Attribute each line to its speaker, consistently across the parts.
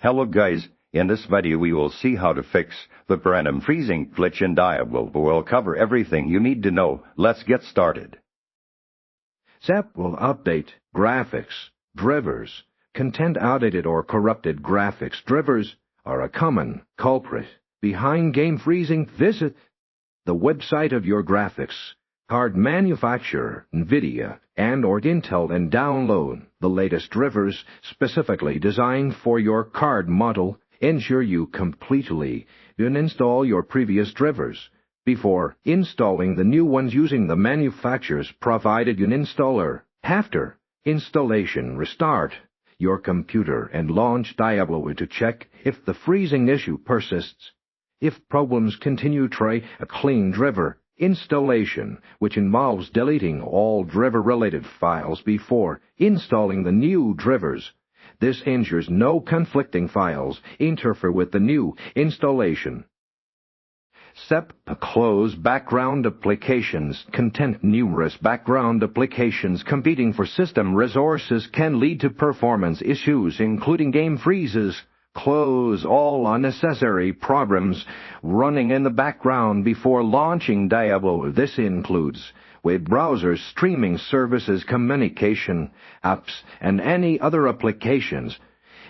Speaker 1: Hello guys, in this video we will see how to fix the random freezing glitch in Diablo. We'll cover everything you need to know. Let's get started.
Speaker 2: ZEP will update graphics, drivers. Content outdated or corrupted graphics drivers are a common culprit behind game freezing. Visit the website of your graphics card manufacturer, NVIDIA and/or Intel, and download the latest drivers specifically designed for your card model. Ensure you completely uninstall your previous drivers before installing the new ones using the manufacturer's provided uninstaller. After installation, restart your computer and launch Diablo to check if the freezing issue persists. If problems continue, try a clean driver installation, which involves deleting all driver-related files before installing the new drivers. This ensures no conflicting files interfere with the new installation. Step close background applications. Content. Numerous background applications competing for system resources can lead to performance issues, including game freezes. Close all unnecessary programs running in the background before launching Diablo. This includes web browsers, streaming services, communication apps, and any other applications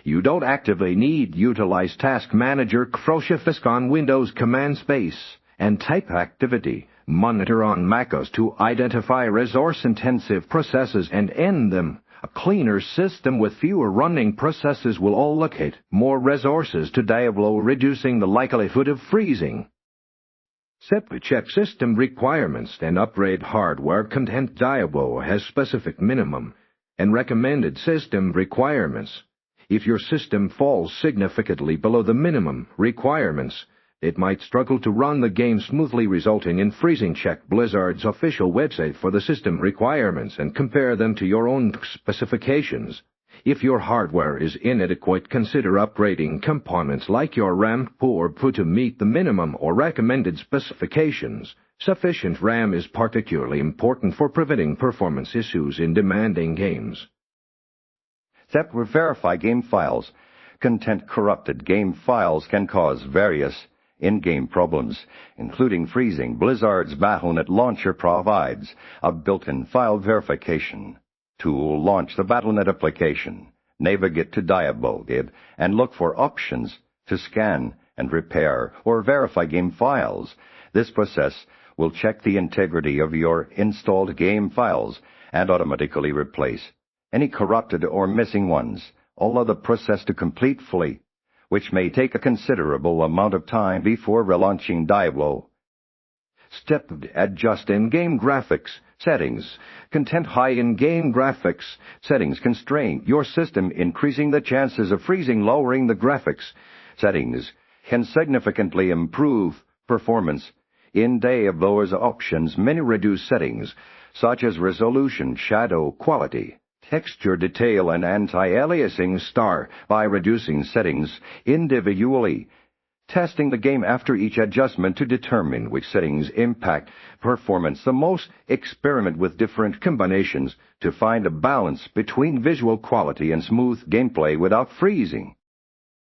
Speaker 2: you don't actively need. Utilize Task Manager, Shift on Windows, Command Space, and Type Activity Monitor on macOS to identify resource-intensive processes and end them. A cleaner system with fewer running processes will allocate more resources to Diablo, reducing the likelihood of freezing. Check system requirements and upgrade hardware. Content. Diablo has specific minimum and recommended system requirements. If your system falls significantly below the minimum requirements, it might struggle to run the game smoothly, resulting in freezing. Check Blizzard's official website for the system requirements and compare them to your own specifications. If your hardware is inadequate, consider upgrading components like your RAM or PU to meet the minimum or recommended specifications. Sufficient RAM is particularly important for preventing performance issues in demanding games.
Speaker 1: Step. Verify game files. Content. Corrupted game files can cause various in-game problems, including freezing. Blizzard's Battle.net launcher provides a built-in file verification tool. Launch the Battle.net application, navigate to Diablo and look for options to scan and repair or verify game files. This process will check the integrity of your installed game files and automatically replace any corrupted or missing ones. Allow the process to complete fully, which may take a considerable amount of time before relaunching Diablo. Step. Adjust in-game graphics settings. Content. High in-game graphics settings constrain your system, increasing the chances of freezing. Lowering the graphics settings can significantly improve performance. In Diablo's options, many reduce settings, such as resolution, shadow quality, texture detail, and anti-aliasing by reducing settings individually. Testing the game after each adjustment to determine which settings impact performance the most. Experiment with different combinations to find a balance between visual quality and smooth gameplay without freezing.